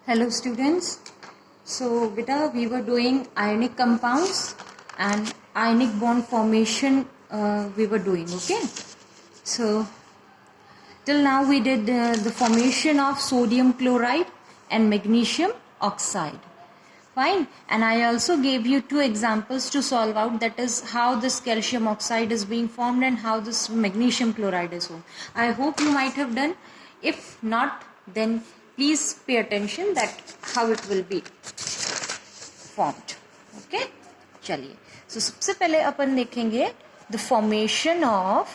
Hello students. So beta we were doing ionic compounds and ionic bond formation we were doing, okay? So till now we did the formation of sodium chloride and magnesium oxide. Fine. And I also gave you two examples to solve out, that is how this calcium oxide is being formed and how this magnesium chloride is formed. I hope you might have done. If not, then please pay attention that how it will be formed. Okay, चलिए. So सबसे पहले अपन देखेंगे the formation of.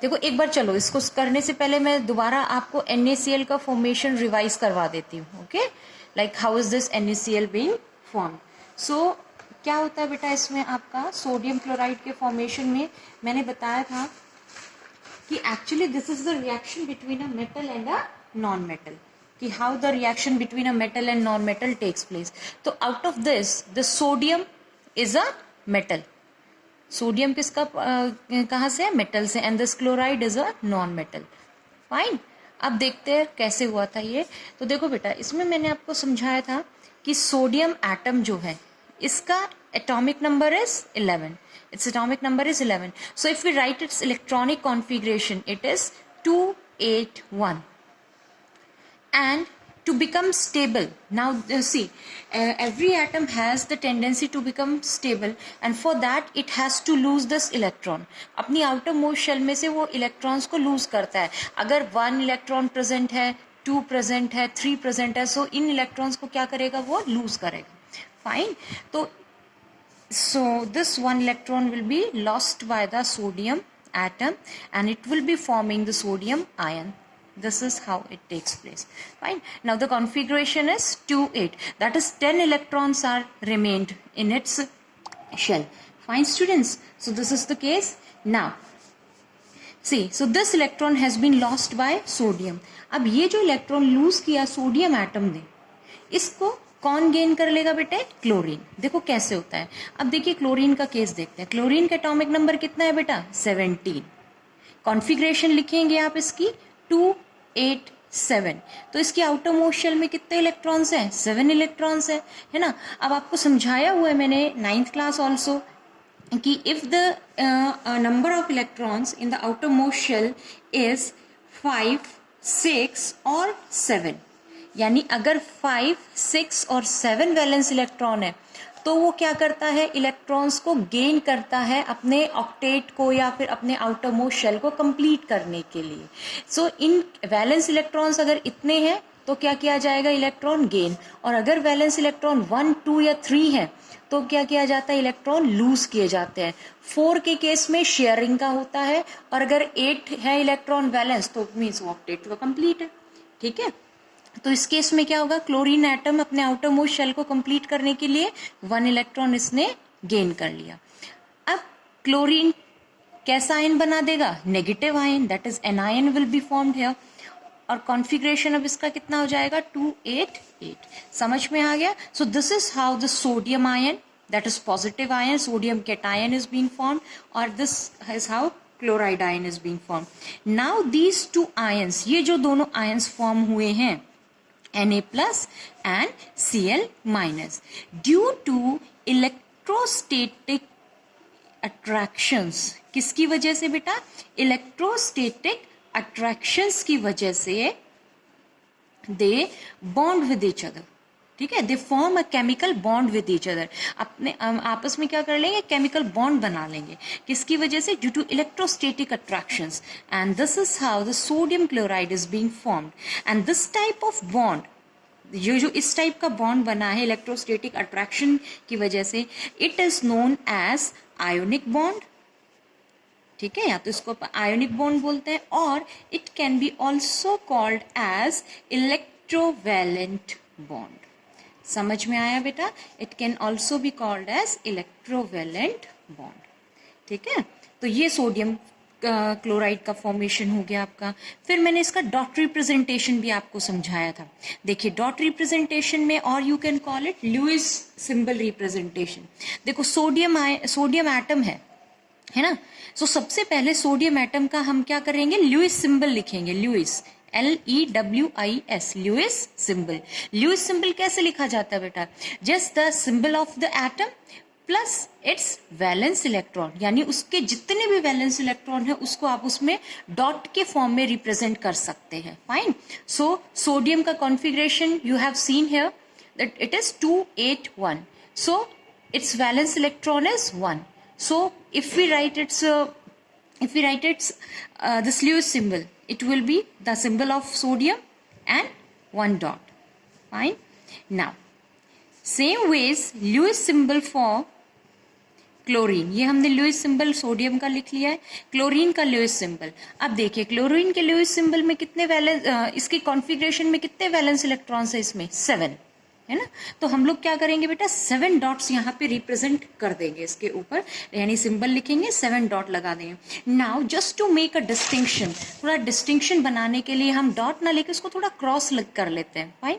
देखो एक बार चलो इसको करने से पहले मैं दोबारा आपको NaCl का फॉर्मेशन रिवाइज करवा देती हूँ. Okay, like how is this NaCl being formed. So क्या होता है बेटा इसमें आपका सोडियम क्लोराइड के फॉर्मेशन में मैंने बताया था कि actually this is the reaction between a metal and a non metal, कि how the reaction between a metal and non metal takes place. तो out of this the sodium is a metal. Sodium किसका कहाँ से है? Metal से. And this chloride is a non metal. Fine. अब देखते हैं कैसे हुआ था ये. तो देखो बेटा इसमें मैंने आपको समझाया था कि सोडियम एटम जो है इसका atomic number is 11. Its atomic number is 11. So if we write its electronic configuration, it is 281. And to become stable, now see, every atom has the tendency to become stable, and for that it has to lose this electron. अपनी outermost shell में से वो electrons को lose करता है. अगर 1 electron present है, 2 present है, 3 present है, so इन electrons को क्या करेगा? वो lose करेगा. Fine. So this one electron will be lost by the sodium atom and it will be forming the sodium ion. This is how it takes place. Fine. Now the configuration is 2,8. That is 10 electrons are remained in its shell. Fine students. So this is the case. Now see, so this electron has been lost by sodium. अब ये जो electron lose किया sodium atom ने, इसको कौन gain कर लेगा बेटे? क्लोरीन. देखो कैसे होता है. अब देखिए क्लोरीन का केस देखते हैं. क्लोरीन का एटॉमिक नंबर कितना है बेटा? 17. कॉन्फ़िगरेशन लिखेंगे आप इसकी 287. तो इसकी आउटर मोस्ट शेल में कितने इलेक्ट्रॉन्स हैं? 7 इलेक्ट्रॉन्स है ना. अब आपको समझाया हुआ है मैंने 9th क्लास ऑल्सो कि if the number of electrons in the outer most shell is 5, 6 और 7, यानी अगर 5, 6 और 7 वैलेंस इलेक्ट्रॉन है तो वो क्या करता है? इलेक्ट्रॉन्स को गेन करता है अपने ऑक्टेट को या फिर अपने आउटर मोस्ट शेल को कंप्लीट करने के लिए. सो इन वैलेंस इलेक्ट्रॉन्स अगर इतने हैं तो क्या किया जाएगा? Electron gain. और अगर वैलेंस इलेक्ट्रॉन 1, 2 या 3 है तो क्या किया जाता है? इलेक्ट्रॉन लूज किए जाते हैं. 4 के केस में शेयरिंग का होता है और अगर 8 है इलेक्ट्रॉन वैलेंस तो मीन्स वो ऑक्टेट का कंप्लीट है. ठीक है. तो इस केस में क्या होगा? क्लोरीन एटम अपने आउटर मोस्ट शेल को कंप्लीट करने के लिए 1 इलेक्ट्रॉन इसने गेन कर लिया. अब क्लोरीन कैसा आयन बना देगा? Negative ion. That is anion will be formed here. और कॉन्फ़िगरेशन अब इसका कितना हो जाएगा? 288. समझ में आ गया? So this is how the sodium ion, that is positive ion, sodium cation is being formed, और this is how chloride ion is being formed. Now these two ions, ये जो दोनों आयंस फॉर्म हुए हैं Na plus and Cl minus, due to electrostatic attractions. किसकी वजह से बेटा? इलेक्ट्रोस्टेटिक अट्रैक्शंस की वजह से they bond with each other. ठीक है. They form a chemical bond with each other. अपने आपस में क्या कर लेंगे? केमिकल बॉन्ड बना लेंगे. किसकी वजह से? Due to electrostatic attractions. And this is how the sodium chloride is being formed. And this type of bond, ये जो इस टाइप का बॉन्ड बना है इलेक्ट्रोस्टेटिक अट्रैक्शन की वजह से, it is known as ionic bond. ठीक है. या तो इसको आयोनिक बॉन्ड बोलते हैं, और it can be also called as electrovalent bond. समझ में आया बेटा? It can also be called as electrovalent bond. ठीक है. तो ये सोडियम क्लोराइड का फॉर्मेशन हो गया आपका. फिर मैंने इसका डॉट रिप्रेजेंटेशन भी आपको समझाया था. देखिए डॉट रिप्रेजेंटेशन में, और you can call it Lewis symbol representation. देखो सोडियम एटम है ना. सो सबसे पहले सोडियम एटम का हम क्या करेंगे? लुईस सिंबल लिखेंगे. Lewis LEWIS, Lewis symbol. Lewis symbol कैसे लिखा जाता है बेटा? Just the symbol of the atom plus its valence electron, यानी उसके जितने भी वैलेंस इलेक्ट्रॉन है उसको आप उसमें डॉट के फॉर्म में रिप्रेजेंट कर सकते हैं। फाइन। सो सोडियम का configuration you have seen here that it is 281. So its valence electron is 1. So if we write its this Lewis symbol, it will be the symbol of sodium and 1 dot. Fine. Now same ways Lewis symbol for chlorine, ये हमने Lewis symbol sodium का लिख लिया है, chlorine का Lewis symbol. अब देखिए chlorine के लुईस सिंबल में कितने वैलेंस, इसके कॉन्फ़िगरेशन में कितने वैलेंस इलेक्ट्रॉन्स है? इसमें 7 है ना। तो हम लोग क्या करेंगे बेटा, 7 डॉट्स यहाँ पे रिप्रेजेंट कर देंगे इसके ऊपर, यानी सिंबल लिखेंगे, 7 डॉट लगा देंगे। Now just to make a distinction, थोड़ा डिस्टिंक्शन बनाने के लिए हम डॉट ना लेके उसको थोड़ा क्रॉस कर लेते हैं। Fine.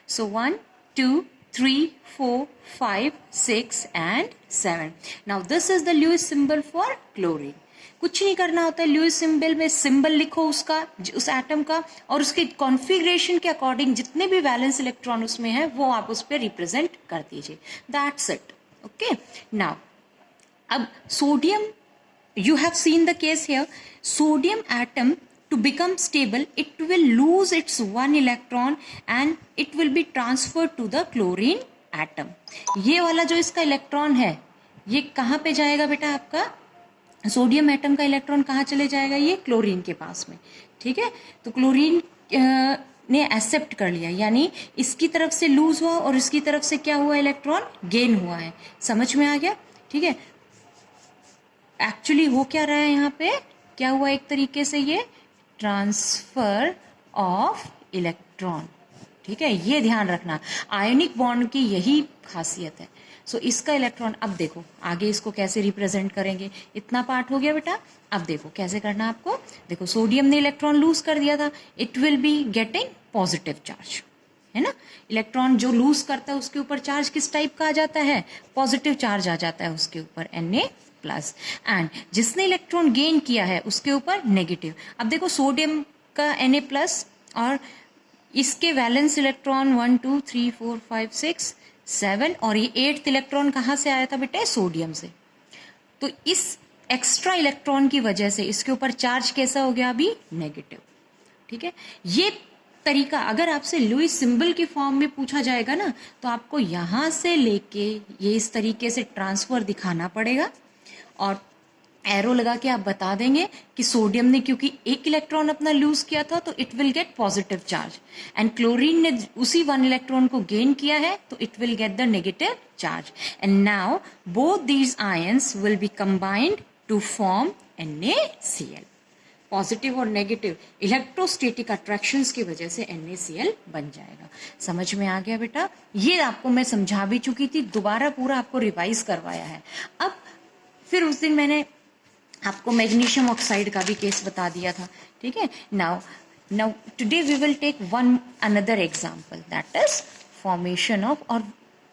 So 1 2 3 4 5 6 and 7. Now this is the Lewis symbol for chlorine. कुछ नहीं करना होता है, लुईस सिंबल में सिंबल लिखो उसका, उस एटम का, और उसके कॉन्फ़िगरेशन के अकॉर्डिंग जितने भी वैलेंस इलेक्ट्रॉन उसमें है वो आप उस पर रिप्रेजेंट कर दीजिए। That's it. ओके। नाउ अब sodium, you have seen the case here, sodium atom to become stable it will lose its 1 electron and it will be transferred to the chlorine atom. ये वाला जो इसका electron है ये कहाँ पे जाएगा बेटा? आपका सोडियम एटम का इलेक्ट्रॉन कहाँ चले जाएगा? ये क्लोरीन के पास में। ठीक है, तो क्लोरीन ने एक्सेप्ट कर लिया, यानी इसकी तरफ से लूज हुआ और इसकी तरफ से क्या हुआ? इलेक्ट्रॉन गेन हुआ है। समझ में आ गया? ठीक है, एक्चुअली हो क्या रहा है यहाँ पे, क्या हुआ? एक तरीके से ये ट्रांसफर ऑफ इलेक्ट्रॉन। ठीक है, ये ध्यान रखना, आयनिक बॉन्ड की यही खासियत है। सो इसका इलेक्ट्रॉन, अब देखो आगे इसको कैसे रिप्रेजेंट करेंगे। इतना पार्ट हो गया बेटा, अब देखो कैसे करना आपको। देखो सोडियम ने इलेक्ट्रॉन लूज कर दिया था, it will be getting positive charge, है ना। इलेक्ट्रॉन जो लूज करता है उसके ऊपर चार्ज किस टाइप का आ जाता है? पॉजिटिव चार्ज आ जाता है उसके ऊपर, Na+। एंड जिसने इलेक्ट्रॉन गेन किया है उसके ऊपर नेगेटिव। अब देखो सोडियम का Na+ और इसके वैलेंस इलेक्ट्रॉन 1 2 3 4 5 6 7 और ये 8th इलेक्ट्रॉन कहाँ से आया था बेटे? सोडियम से। तो इस एक्स्ट्रा इलेक्ट्रॉन की वजह से इसके ऊपर चार्ज कैसा हो गया? अभी नेगेटिव। ठीक है, ये तरीका अगर आपसे लुईस सिंबल की फॉर्म में पूछा जाएगा ना, तो आपको यहाँ से लेके ये इस तरीके से ट्रांसफर दिखाना पड़ेगा और एरो लगा के आप बता देंगे कि सोडियम ने क्योंकि एक इलेक्ट्रॉन अपना लूज किया था तो it will get positive charge, and chlorine ने उसी 1 इलेक्ट्रॉन को गेन किया है तो it will get the negative charge. And now both these ions will be combined to form NaCl। Positive और नेगेटिव इलेक्ट्रोस्टैटिक अट्रैक्शंस की वजह से NaCl बन जाएगा। समझ में आ गया बेटा? ये आपको मैं समझा भी चुकी थी, दोबारा पूरा आपको रिवाइज करवाया है। अब फिर उस दिन मैंने आपको मैग्नीशियम ऑक्साइड का भी केस बता दिया था। ठीक है, now today we will take one another example, that is formation of, और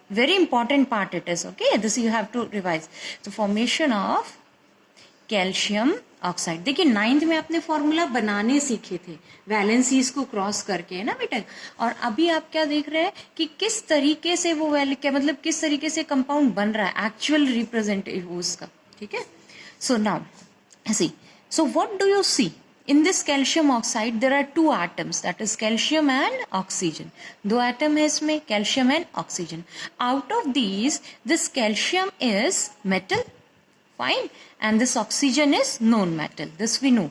very important part it is, okay, this you have to revise. तो फॉर्मेशन ऑफ कैल्शियम ऑक्साइड। देखिए 9th में आपने फॉर्मूला बनाने सीखे थे वैलेंसीज को क्रॉस करके, है ना बेटा। और अभी आप क्या देख रहे हैं कि किस तरीके से वो क्या मतलब किस तरीके से कंपाउंड बन रहा है, एक्चुअल रिप्रेजेंटेटिव उसका। ठीक है, so now see, so what do you see in this calcium oxide? There are 2 atoms, that is calcium and oxygen. 2 atom है इसमें, calcium and oxygen. Out of these, this calcium is metal, fine, and this oxygen is non-metal, this we know,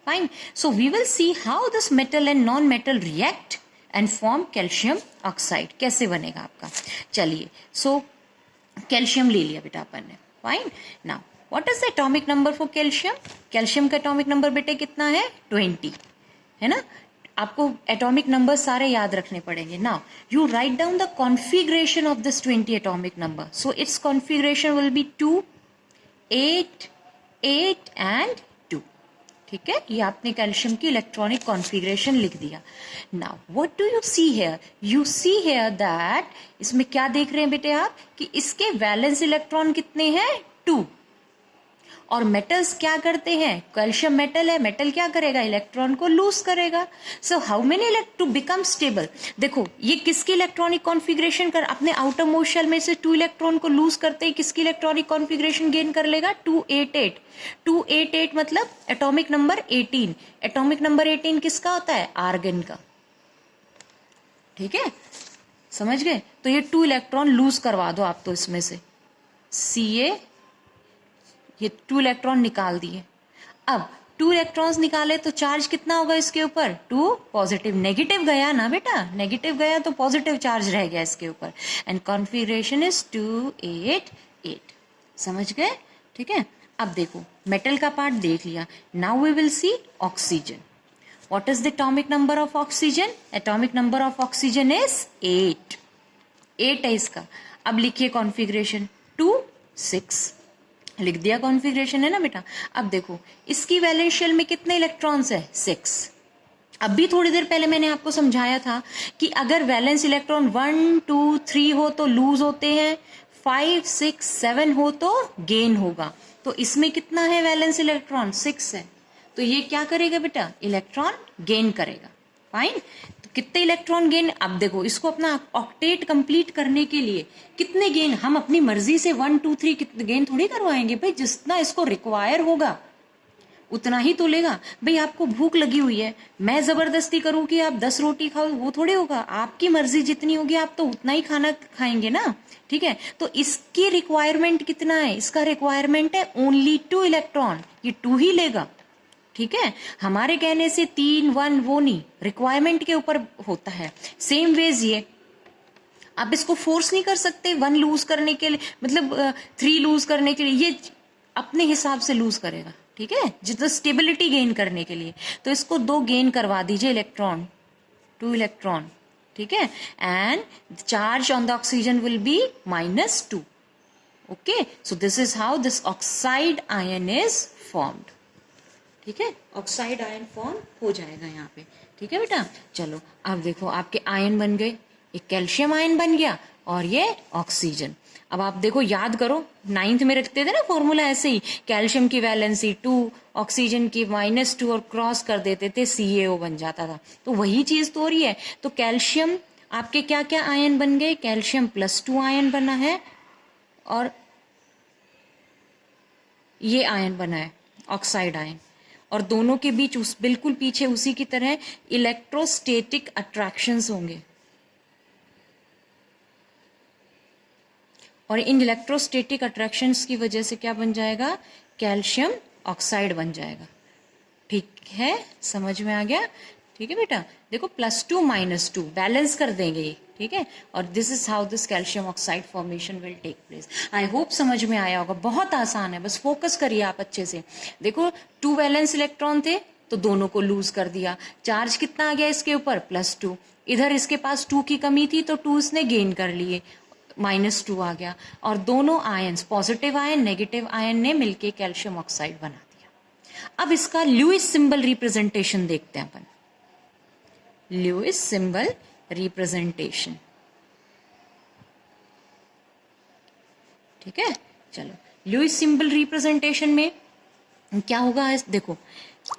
fine. So we will see how this metal and non-metal react and form calcium oxide. कैसे बनेगा आपका? चलिए, so calcium ले लिया बेटा अपन ने, fine. Now What is the atomic number for calcium? Calcium का atomic number बेटे कितना है? 20, है ना। आपको एटॉमिक नंबर सारे याद रखने पड़ेंगे। Now you right down the configuration of this 20 atomic number. So it's configuration will be 2 8 8 and 2। ठीक है, ये आपने कैल्शियम की इलेक्ट्रॉनिक कॉन्फ़िगरेशन लिख दिया। Now what do you see here? You see here that, इसमें क्या देख रहे हैं बेटे आप कि इसके वैलेंस इलेक्ट्रॉन कितने हैं? 2, और मेटल्स क्या करते हैं, कैल्शियम मेटल है, मेटल क्या करेगा, इलेक्ट्रॉन को लूज करेगा। So how many to become stable, देखो ये किसकी इलेक्ट्रॉनिक कॉन्फ़िगरेशन कर, अपने आउटर मोस्ट शेल में से 2 इलेक्ट्रॉन को लूज करते ही किसकी इलेक्ट्रॉनिक कॉन्फ़िगरेशन गेन कर लेगा, 288। 288 मतलब एटॉमिक नंबर 18। एटॉमिक नंबर 18 किसका होता है, आर्गन का। ठीक है, समझ गए। तो ये 2 इलेक्ट्रॉन लूज करवा दो आप तो इसमें से, Ca, ये 2 इलेक्ट्रॉन निकाल दिए। अब 2 इलेक्ट्रॉन्स निकाले तो चार्ज कितना होगा इसके ऊपर, 2 पॉजिटिव। नेगेटिव गया ना बेटा, नेगेटिव गया तो पॉजिटिव चार्ज रह गया इसके ऊपर। And configuration is 288। समझ गए, ठीक है। अब देखो मेटल का पार्ट देख लिया, now we will see oxygen. What is the atomic number of oxygen? Atomic number of oxygen is 8. 8 है इसका। अब लिखिए कॉन्फ़िगरेशन 2 6 लिख दिया, कॉन्फ़िगरेशन है ना बेटा। अब देखो इसकी वैलेंस शेल में कितने इलेक्ट्रॉन्स है, 6। अब भी थोड़ी देर पहले मैंने आपको समझाया था कि अगर वैलेंस इलेक्ट्रॉन 1 2 3 हो तो लूज होते हैं, 5 6 7 हो तो गेन होगा। तो इसमें कितना है वैलेंस इलेक्ट्रॉन, 6 है। तो ये क्या करेगा बेटा, इलेक्ट्रॉन गेन करेगा। फाइन, तो कितने इलेक्ट्रॉन गेन, अब देखो इसको अपना ऑक्टेट कंप्लीट करने के लिए कितने गेन, हम अपनी मर्जी से 1 2 3 कितने गेन थोड़ी करवाएंगे भाई, जितना इसको रिक्वायर होगा उतना ही तो लेगा। भाई आपको भूख लगी हुई है, मैं जबरदस्ती करूं कि आप 10 रोटी खाओ, वो थोड़े होगा। आपकी मर्जी जितनी होगी आप तो उतना ही खाना खाएंगे ना। ठीक है, तो इसकी रिक्वायरमेंट कितना है, इसका रिक्वायरमेंट है ओनली 2 इलेक्ट्रॉन, ये 2 ही लेगा। ठीक है, हमारे कहने से 3 1 वो नहीं, रिक्वायरमेंट के ऊपर होता है। सेम वेज ये आप इसको फोर्स नहीं कर सकते 1 लूज करने के लिए, मतलब 3 लूज करने के लिए, ये अपने हिसाब से लूज करेगा। ठीक है, जितना स्टेबिलिटी गेन करने के लिए, तो इसको 2 गेन करवा दीजिए इलेक्ट्रॉन, 2 इलेक्ट्रॉन। ठीक है, and charge on the oxygen will be -2। Okay, so this is how this oxide ion is formed. ठीक है, ऑक्साइड आयन फॉर्म हो जाएगा यहाँ पे। ठीक है बेटा, चलो अब देखो आपके आयन बन गए, एक कैल्शियम आयन बन गया और ये ऑक्सीजन। अब आप देखो याद करो, 9th में रखते थे ना फॉर्मूला ऐसे ही, कैल्शियम की वैलेंसी 2, ऑक्सीजन की -2 और क्रॉस कर देते थे, CaO बन जाता था। तो वही चीज तो हो रही है। तो कैल्शियम आपके क्या क्या आयन बन गए, कैल्शियम +2 आयन बना है और ये आयन बना है ऑक्साइड आयन, और दोनों के बीच उस बिल्कुल पीछे उसी की तरह इलेक्ट्रोस्टैटिक अट्रैक्शंस होंगे, और इन इलेक्ट्रोस्टैटिक अट्रैक्शंस की वजह से क्या बन जाएगा, कैल्शियम ऑक्साइड बन जाएगा। ठीक है, समझ में आ गया। ठीक है बेटा, देखो +2 -2 बैलेंस कर देंगे ये। ठीक है, और this is how this calcium oxide formation will take place. I hope समझ में आया होगा, बहुत आसान है, बस फोकस करिए आप अच्छे से। देखो 2 वैलेंस इलेक्ट्रॉन थे तो दोनों को लूज कर दिया, चार्ज कितना आ गया इसके ऊपर, +2। इधर इसके पास 2 की कमी थी तो 2 इसने गेन कर लिए, -2 आ गया, और दोनों ions, positive ion negative ion ने मिलके कैल्शियम ऑक्साइड बना दिया। अब इसका लुईस सिंबल रिप्रेजेंटेशन देखते हैं अपन। लुईस सिंबल रिप्रेजेंटेशन, ठीक है। चलो लुईस सिंबल रिप्रेजेंटेशन में क्या होगा, देखो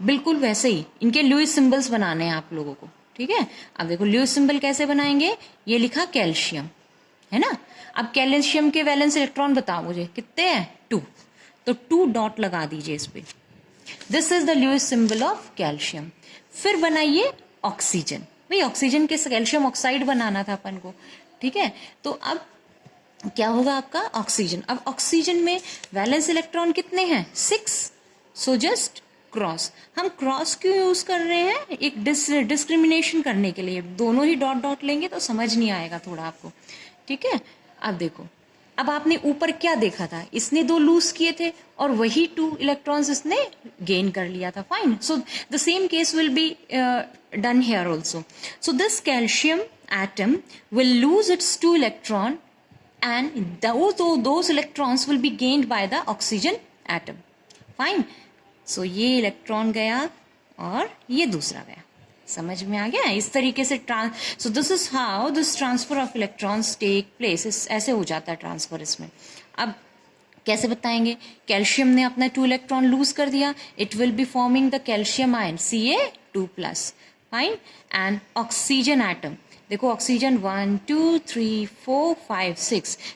बिल्कुल वैसे ही इनके लुईस सिंबल्स बनाने हैं आप लोगों को। ठीक है, अब देखो लुईस सिंबल कैसे बनाएंगे, ये लिखा कैल्शियम है ना। अब कैल्शियम के वैलेंस इलेक्ट्रॉन बताओ मुझे कितने हैं, 2, तो 2 डॉट लगा दीजिए इस पे। This is the Lewis symbol of calcium. फिर बनाइए ऑक्सीजन, भाई ऑक्सीजन के कैल्शियम ऑक्साइड बनाना था अपन को। ठीक है, तो अब क्या होगा आपका ऑक्सीजन। अब ऑक्सीजन में वैलेंस इलेक्ट्रॉन कितने हैं, 6, सो जस्ट क्रॉस। हम क्रॉस क्यों यूज कर रहे हैं, एक डिस्क्रिमिनेशन करने के लिए। दोनों ही डॉट डॉट लेंगे तो समझ नहीं आएगा थोड़ा आपको। ठीक है, अब देखो, अब आपने ऊपर क्या देखा था, इसने 2 लूज किए थे और वही 2 इलेक्ट्रॉन्स इसने गेन कर लिया था। Fine, so the same case will be done here also. So this calcium atom will lose its 2 electron and those electrons will be gained by the oxygen atom. Fine, so ये electron गया और ये दूसरा गया। समझ में आ गया, इस तरीके से so this is how this transfer of electrons take place. ऐसे हो जाता है ट्रांसफर इसमें। अब कैसे बताएंगे? कैल्शियम ने अपना 2 इलेक्ट्रॉन लूज कर दिया, it will be forming the calcium ion Ca2 plus, fine. And oxygen atom, देखो oxygen 1 2 3 4 5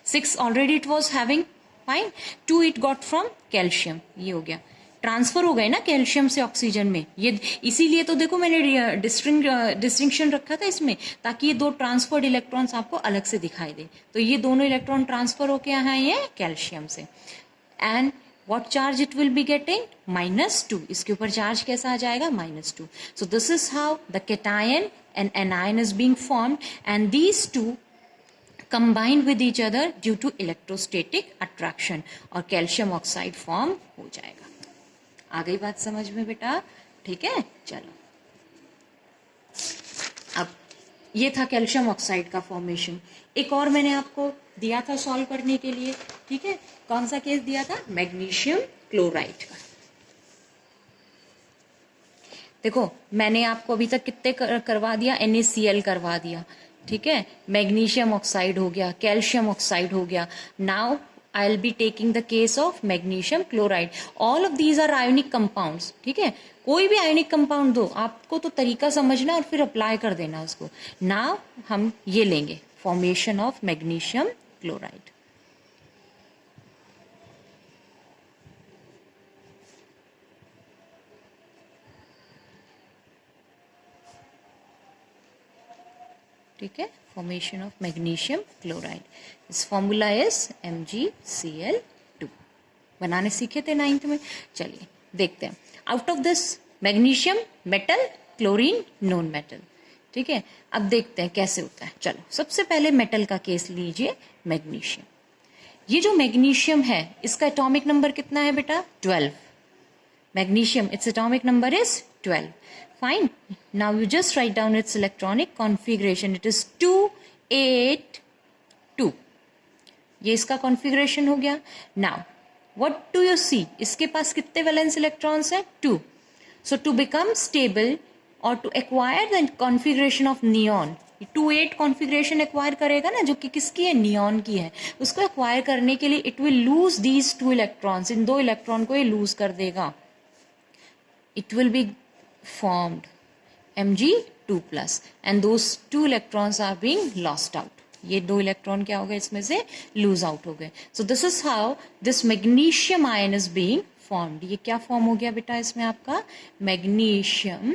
6 already it was having, fine. 2 it got from calcium, ये हो गया, ट्रांसफर हो गए ना कैल्शियम से ऑक्सीजन में, ये इसीलिए तो देखो मैंने डिस्टिंक्शन रखा था इसमें, ताकि ये 2 ट्रांसफर्ड इलेक्ट्रॉन्स आपको अलग से दिखाई दे। तो ये दोनों इलेक्ट्रॉन ट्रांसफर होके यहाँ है ये कैल्शियम से। And what charge it will be getting? -2. इसके ऊपर चार्ज कैसा आ जाएगा? -2. So this is how the cation and anion is being formed, and these two combined with each other due to electrostatic attraction, और calcium oxide form हो जाएगा। आ गई बात समझ में बेटा? ठीक है, चलो अब ये था कैल्शियम ऑक्साइड का फॉर्मेशन। एक और मैंने आपको दिया था सॉल्व करने के लिए, ठीक है, कौन सा केस दिया था? मैग्नीशियम क्लोराइड का। देखो मैंने आपको अभी तक कितने करवा दिया? NaCl करवा दिया, ठीक है, मैग्नीशियम ऑक्साइड हो गया, कैल्शियम ऑक्साइड हो गया। Now I will be taking the case of magnesium chloride. All of these are ionic compounds, ठीक है, कोई भी आयोनिक कंपाउंड दो, आपको तो तरीका समझना और फिर अप्लाई कर देना उसको। नाउ हम ये लेंगे फॉर्मेशन ऑफ मैग्नीशियम क्लोराइड। ठीक है, फॉर्मेशन ऑफ मैग्नीशियम क्लोराइड, इस फॉर्मूला इज MgCl2। बनाने सीखे थे 9th में। चलिए देखते हैं, out of this magnesium metal, chlorine non metal, ठीक है। अब देखते हैं कैसे होता है। चलो सबसे पहले मेटल का केस लीजिए, मैग्नीशियम। ये जो मैग्नीशियम है इसका एटॉमिक नंबर कितना है बेटा? 12। Magnesium its atomic number is 12, fine. Now you just write down its electronic configuration. It is 2, 8, 2. ये इसका कॉन्फ़िगरेशन हो गया। Now what do you see? इसके पास कितने वैलेंस इलेक्ट्रॉन्स हैं? 2. So to become stable or to acquire the configuration of neon, 2-8 configuration acquire करेगा ना, जो कि किसकी है? नियॉन की है। उसको एक्वायर करने के लिए it will lose these 2 electrons, in 2 electron को ये लूज कर देगा। It will B formed Mg2 plus and those 2 electrons are being lost out. ये 2 इलेक्ट्रॉन क्या हो गए? इसमें से लूज आउट हो गए। सो this is how this magnesium ion is being formed. ये क्या फॉर्म हो गया बेटा? इसमें आपका मैग्नीशियम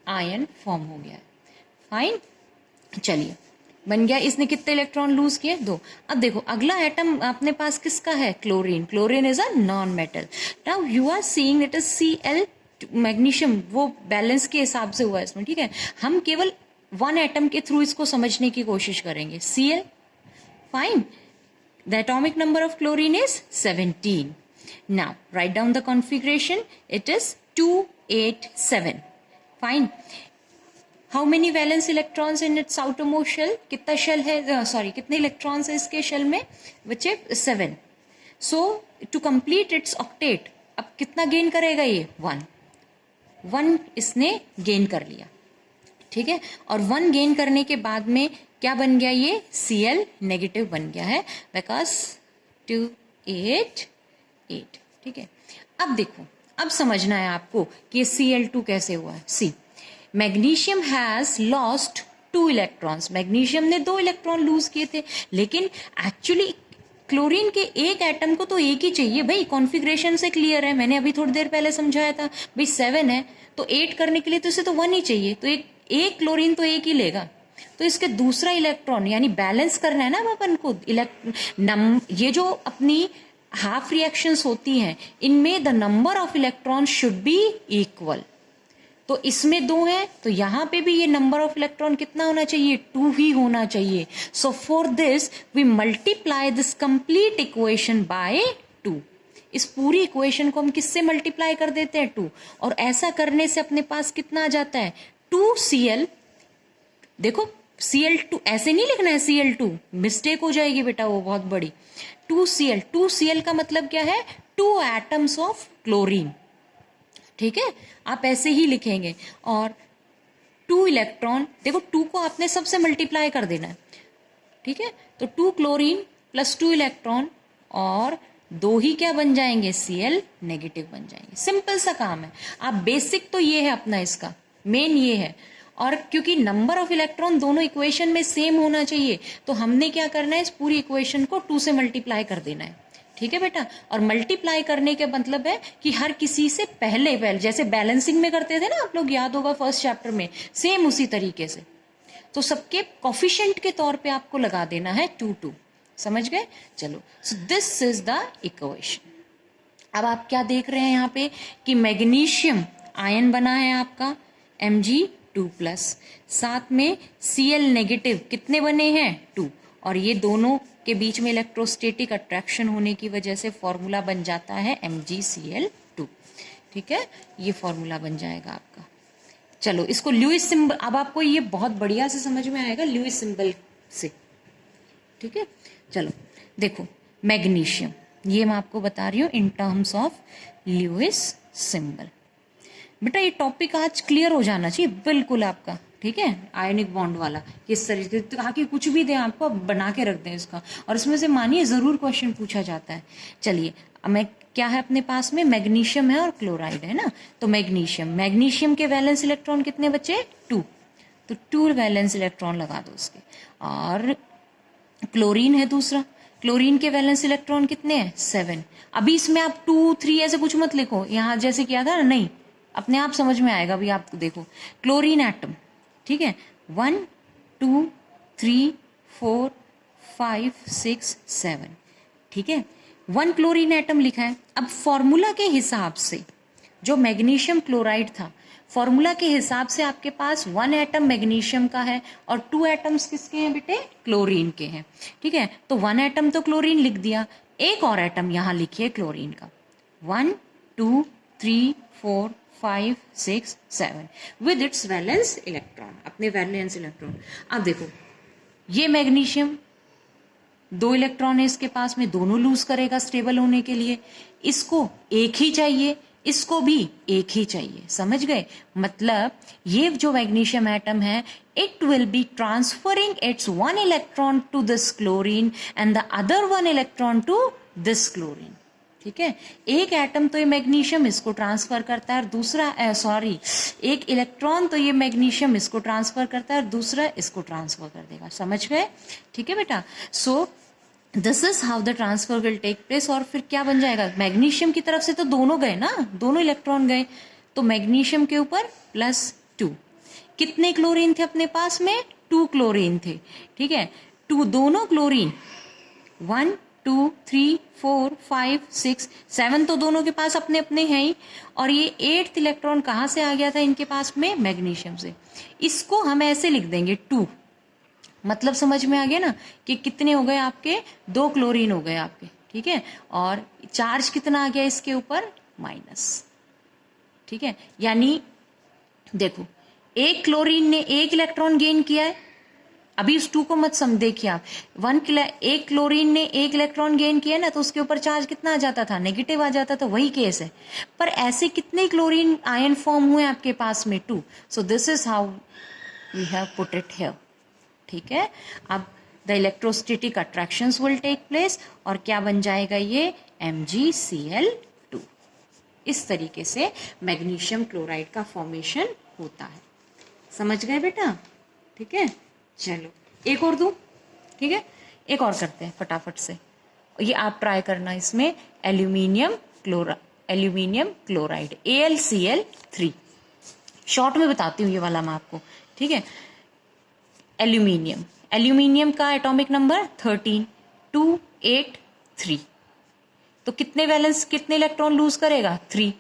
आयन फॉर्म हो गया है, फाइन। चलिए बन गया। इसने कितने इलेक्ट्रॉन लूज किए? 2। अब देखो अगला एटम अपने पास किसका है? Chlorine. Chlorine is a non metal. Now you are seeing it is Cl, magnesium वो बैलेंस के हिसाब से हुआ है इसमें, ठीक है। हम केवल 1 एटम के थ्रू इसको समझने की कोशिश करेंगे। Cl, fine. The atomic number of chlorine is 17। Now write down the configuration, it is 2, 8, 7, fine. How many valence electrons in its outermost shell? कितना शेल है, सॉरी कितने इलेक्ट्रॉन्स है इसके शेल में? बच्चे 7। So to complete its octet, अब कितना gain करेगा ये? 1 इसने गेन कर लिया, ठीक है। और 1 गेन करने के बाद में क्या बन गया? ये Cl नेगेटिव बन गया है, बिकॉज 2, 8, 8, ठीक है। अब देखो, अब समझना है आपको कि Cl2 कैसे हुआ है। See, magnesium has lost 2 electrons. Magnesium ने 2 इलेक्ट्रॉन लूज किए थे, लेकिन एक्चुअली क्लोरीन के एक एटम को तो एक ही चाहिए भाई, कॉन्फ़िगरेशन से क्लियर है, मैंने अभी थोड़ी देर पहले समझाया था भाई। 7 है तो 8 करने के लिए तो इसे तो 1 ही चाहिए, तो एक क्लोरीन तो एक ही लेगा। तो इसके दूसरा इलेक्ट्रॉन यानी बैलेंस करना है ना अपन को। ये जो अपनी हाफ रिएक्शंस होती हैं इनमें the number of electron should be equal. तो इसमें 2 है तो यहां पे भी ये नंबर ऑफ इलेक्ट्रॉन कितना होना चाहिए? 2 ही होना चाहिए। So for this we multiply this complete equation by 2। इस पूरी इक्वेशन को हम किससे मल्टीप्लाई कर देते हैं? 2। और ऐसा करने से अपने पास कितना आ जाता है? 2Cl। देखो Cl2 ऐसे नहीं लिखना है, Cl2 मिस्टेक हो जाएगी बेटा, वो बहुत बड़ी। 2Cl का मतलब क्या है? 2 एटम्स ऑफ क्लोरीन, ठीक है, आप ऐसे ही लिखेंगे। और 2 इलेक्ट्रॉन, देखो 2 को आपने सबसे मल्टीप्लाई कर देना है, ठीक है। तो 2 क्लोरीन प्लस 2 इलेक्ट्रॉन और दो ही क्या बन जाएंगे, Cl नेगेटिव बन जाएंगे। सिंपल सा काम है। आप बेसिक तो ये है अपना, इसका मेन ये है। और क्योंकि नंबर ऑफ इलेक्ट्रॉन दोनों इक्वेशन में सेम होना चाहिए, तो हमने क्या करना है, इस पूरी इक्वेशन को 2 से मल्टीप्लाई कर देना है। ठीक है बेटा। और मल्टीप्लाई करने का मतलब है कि हर किसी से पहले जैसे बैलेंसिंग में करते थे ना आप लोग, याद होगा फर्स्ट चैप्टर में, सेम उसी तरीके से। तो सबके कोफिशिएंट के तौर पे आपको लगा देना है 2 2। समझ गए? चलो, सो दिस इज द इक्वेशन। अब आप क्या देख रहे हैं यहाँ पे कि मैग्नीशियम आयन बना है आपका Mg2+, साथ में Cl नेगेटिव कितने बने हैं, 2। और ये दोनों के बीच में इलेक्ट्रोस्टैटिक अट्रैक्शन होने की वजह से फॉर्मूला बन जाता है MgCl2। ठीक है, ये फॉर्मूला बन जाएगा आपका। चलो, इसको ल्यूइस सिंबल, अब आपको ये बहुत बढ़िया से समझ में आएगा ल्यूइस सिंबल से। ठीक है, चलो देखो, मैग्नीशियम, ये मैं आपको बता रही हूँ in terms of Lewis symbol. बेटा ये टॉपिक आज क्लियर हो जाना चाहिए बिल्कुल आपका। ठीक है, आयनिक बॉन्ड वाला किस तरीके से, ताकि कुछ भी दें आपको बना के रख दें इसका, और इसमें से मानिए जरूर क्वेश्चन पूछा जाता है। चलिए, मैं क्या है अपने पास में, मैग्नीशियम है और क्लोराइड है ना। तो मैग्नीशियम के वैलेंस इलेक्ट्रॉन कितने बचे, 2। तो 2 वैलेंस इलेक्ट्रॉन लगा दो उसके। और क्लोरीन है दूसरा, क्लोरीन के वैलेंस इलेक्ट्रॉन कितने हैं, 7। अभी इसमें आप 2 3 ऐसे कुछ मत लिखो, यहाँ जैसे किया था ना, नहीं, अपने आप समझ में आएगा। अभी आप देखो क्लोरीन एटम, ठीक है, 1 2 3 4 5 6 7। ठीक है, 1 क्लोरीन एटम लिखा है। अब फॉर्मूला के हिसाब से जो मैग्नीशियम क्लोराइड था, फॉर्मूला के हिसाब से आपके पास 1 एटम मैग्नीशियम का है और 2 एटम्स किसके हैं बेटे, क्लोरीन के हैं। ठीक है, तो 1 एटम तो क्लोरीन लिख दिया, एक और एटम यहां लिखिए क्लोरीन का, 1 2 3 4 5 6 7 विद इट्स वैलेंस इलेक्ट्रॉन, अपने वैलेंस इलेक्ट्रॉन। अब देखो, ये मैग्नीशियम 2 इलेक्ट्रॉन है इसके पास में, दोनों लूज करेगा स्टेबल होने के लिए। इसको एक ही चाहिए, इसको भी एक ही चाहिए। समझ गए? मतलब ये जो मैग्नीशियम एटम है, it will be transferring its 1 electron to this chlorine and the other 1 electron to this chlorine. ठीक है, एक एटम तो ये मैग्नीशियम इसको ट्रांसफर करता है और दूसरा एक इलेक्ट्रॉन तो ये मैग्नीशियम इसको ट्रांसफर करता है और दूसरा इसको ट्रांसफर कर देगा। समझ गए? ठीक है बेटा, so this is how the transfer will take place. और फिर क्या बन जाएगा, मैग्नीशियम की तरफ से तो दोनों गए ना, दोनों इलेक्ट्रॉन गए, तो मैग्नीशियम के ऊपर +2। कितने क्लोरीन थे अपने पास में, 2 क्लोरीन थे। ठीक है, 2 दोनों क्लोरीन, 1 2 3 4 5 6 7 तो दोनों के पास अपने अपने हैं ही। और ये 8th इलेक्ट्रॉन कहाँ से आ गया था इनके पास में, मैग्नीशियम से। इसको हम ऐसे लिख देंगे 2। मतलब समझ में आ गया ना कि कितने हो गए आपके, 2 क्लोरीन हो गए आपके। ठीक है, और चार्ज कितना आ गया इसके ऊपर, -। ठीक है, यानी देखो, एक क्लोरीन ने 1 इलेक्ट्रॉन गेन किया है। अभी इस 2 को मत देखिए आप, एक क्लोरीन ने 1 इलेक्ट्रॉन गेन किया ना, तो उसके ऊपर चार्ज कितना आ जाता था, नेगेटिव आ जाता था। वही केस है, पर ऐसे कितने क्लोरीन आयन फॉर्म हुए आपके पास में, 2। So this is how we have put it here. ठीक है, अब the electrostatic attractions will take place और क्या बन जाएगा ये, MgCl2। इस तरीके से मैग्नीशियम क्लोराइड का फॉर्मेशन होता है। समझ गए बेटा? ठीक है, चलो एक और दूं। ठीक है, एक और करते हैं फटाफट से, ये आप ट्राई करना। इसमें एल्यूमिनियम क्लोराइड AlCl3, शॉर्ट में बताती हूँ ये वाला मैं आपको। ठीक है, एल्यूमिनियम का एटॉमिक नंबर 13, 2 8 3। तो कितने इलेक्ट्रॉन लूज करेगा, 3।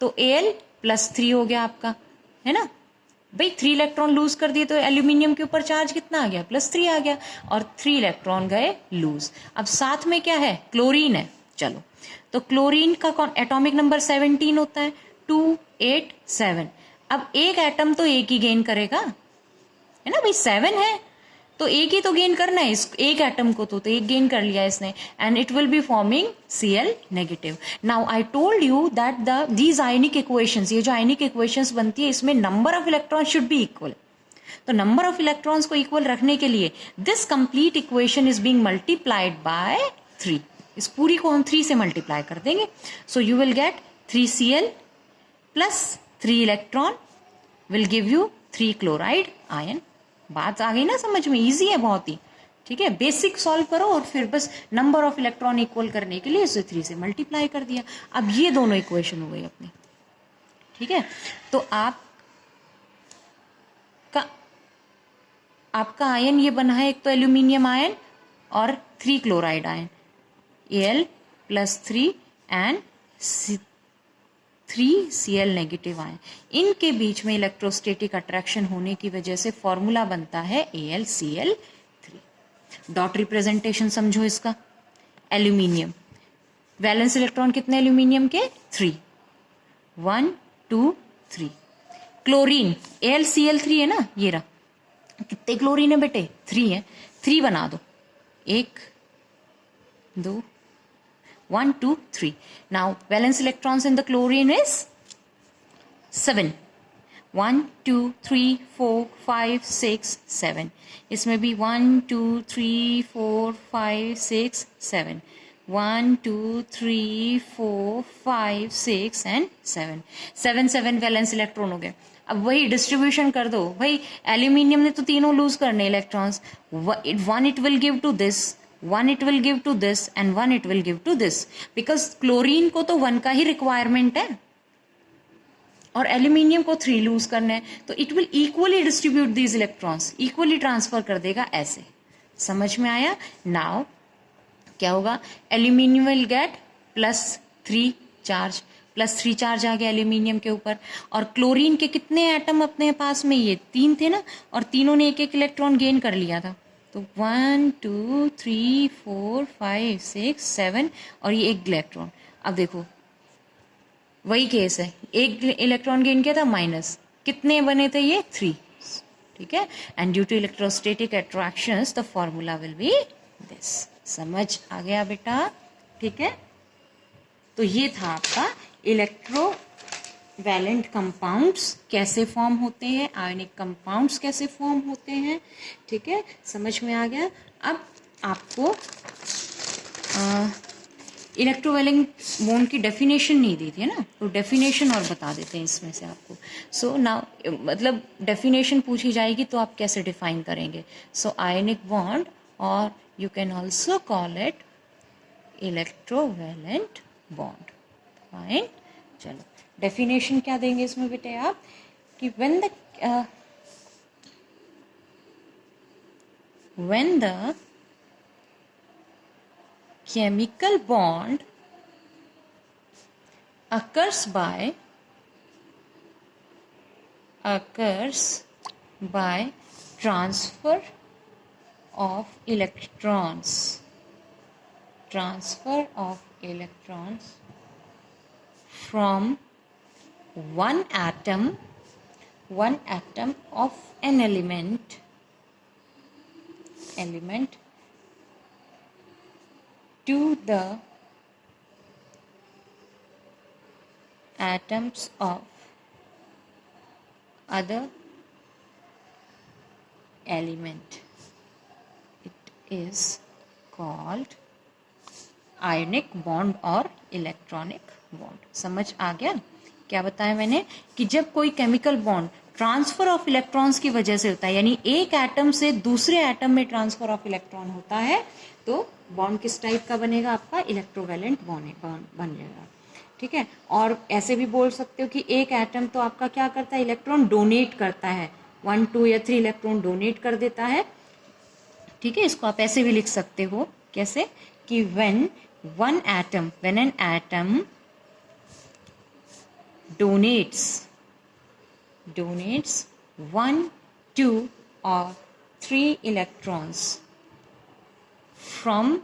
तो Al +3 हो गया आपका, है ना भाई। 3 इलेक्ट्रॉन लूज कर दिए तो एल्यूमिनियम के ऊपर चार्ज कितना आ गया, +3 आ गया, और 3 इलेक्ट्रॉन गए लूज। अब साथ में क्या है, क्लोरीन है। चलो, तो क्लोरीन का एटॉमिक नंबर 17 होता है, 2 8 7। अब एक एटम तो एक ही गेन करेगा, है ना भाई, 7 है तो एक ही तो गेन करना है, इस एक एटम को तो एक गेन कर लिया इसने, and it will be forming Cl negative. Now I told you that these ionic equations, ये जो आयनिक इक्वेशंस बनती है इसमें number of electron should be equal. तो नंबर ऑफ इलेक्ट्रॉन्स को इक्वल रखने के लिए this complete equation is being multiplied by 3। इस पूरी को हम 3 से मल्टीप्लाई कर देंगे. So you will get 3Cl plus 3 electron will give you 3 chloride ion. बात आ गई ना समझ में? इजी है बहुत ही. ठीक है, बेसिक सॉल्व करो और फिर बस नंबर ऑफ इलेक्ट्रॉन इक्वल करने के लिए इसे 3 से मल्टीप्लाई कर दिया. अब ये दोनों इक्वेशन हो गई अपनी. ठीक है, तो आपका आयन ये बना है, एक तो एल्यूमिनियम आयन और 3 chloride ion, Al plus 3 and 3Cl negative ion. इनके बीच में इलेक्ट्रोस्टैटिक अट्रैक्शन होने की वजह से फॉर्मूला बनता है AlCl3. डॉट रिप्रेजेंटेशन समझो इसका. एल्यूमिनियम, वैलेंस इलेक्ट्रॉन कितने एल्यूमिनियम के? 3. 1 2 3. क्लोरीन AlCl3 है ना, ये रहा. कितने क्लोरीन है बेटे? 3 है. 3 बना दो. 1 2 1 2 3. Now valence electrons in the chlorine is 7. 1 2 3 4 5 6 7. इसमें भी 1 2 3 4 5 6 7. 1 2 3 4 5 6 एंड 7. 7 वैलेंस इलेक्ट्रॉन हो गए. अब वही डिस्ट्रीब्यूशन कर दो भाई. एल्यूमिनियम ने तो तीनों लूज करने electrons. 1 it will give to this, 1 it will give to this and 1 it will give to this. Because chlorine को तो 1 का ही रिक्वायरमेंट है और एल्यूमिनियम को 3 लूज करना है. तो it will equally distribute these electrons, equally transfer कर देगा ऐसे. समझ में आया? नाउ क्या होगा? Aluminium will get +3 charge, +3 charge आ गया एल्यूमिनियम के ऊपर. और क्लोरीन के कितने एटम अपने पास में? ये 3 थे ना, और तीनों ने एक एक इलेक्ट्रॉन गेन कर लिया था. तो 1 2 3 4 5 6 7 और ये एक इलेक्ट्रॉन. अब देखो वही केस है, एक इलेक्ट्रॉन गेन किया था माइनस. कितने बने थे ये? 3. ठीक है, and due to electrostatic attractions the formula will be this. समझ आ गया बेटा? ठीक है, तो ये था आपका इलेक्ट्रोवैलेंट कंपाउंड्स कैसे फॉर्म होते हैं, आयनिक कंपाउंड्स कैसे फॉर्म होते हैं. ठीक है, समझ में आ गया. अब आपको इलेक्ट्रोवैलेंट बॉन्ड की डेफिनेशन नहीं दी थी ना, तो डेफिनेशन और बता देते हैं इसमें से आपको. सो नाउ मतलब डेफिनेशन पूछी जाएगी तो आप कैसे डिफाइन करेंगे. सो आयनिक बॉन्ड, और you can also call it electrovalent bond. Fine, चलो डेफिनेशन क्या देंगे इसमें बेटे आप कि when the chemical bond occurs by transfer of electrons from one atom of an element to the atoms of other element. It is called ionic bond और electronic bond. समझ आ गया? क्या बताया मैंने कि जब कोई chemical bond transfer of electrons की वजह से होता है, यानी एक एटम से दूसरे एटम में ट्रांसफर ऑफ इलेक्ट्रॉन होता है, तो बॉन्ड किस टाइप का बनेगा? आपका इलेक्ट्रोवैलेंट बॉन्ड बन जाएगा. ठीक है, और ऐसे भी बोल सकते हो कि एक एटम तो आपका क्या करता है? इलेक्ट्रॉन डोनेट करता है. 1 2 या 3 इलेक्ट्रॉन डोनेट कर देता है. ठीक है, इसको आप ऐसे भी लिख सकते हो. कैसे? कि when an atom donates 1 2 or 3 electrons from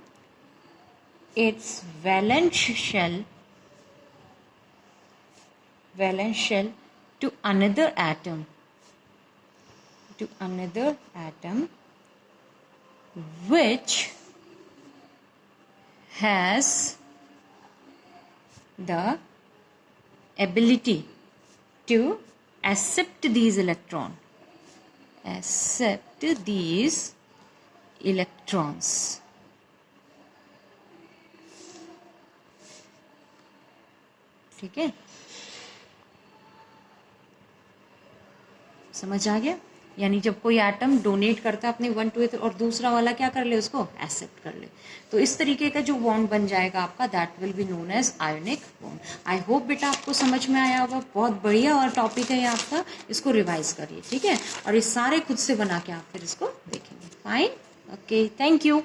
its valence shell to another atom which has the ability to accept these electrons ठीक है, समझ आ गया? यानी जब कोई एटम डोनेट करता है अपने 1/2 और दूसरा वाला क्या कर ले, उसको एक्सेप्ट कर ले, तो इस तरीके का जो बॉन्ड बन जाएगा आपका, that will be known as ionic bond. I hope बेटा आपको समझ में आया होगा। बहुत बढ़िया और टॉपिक है ये आपका, इसको रिवाइज करिए, ठीक है, और ये सारे खुद से बना के आप फिर इसको देखेंगे। Fine, okay, thank you.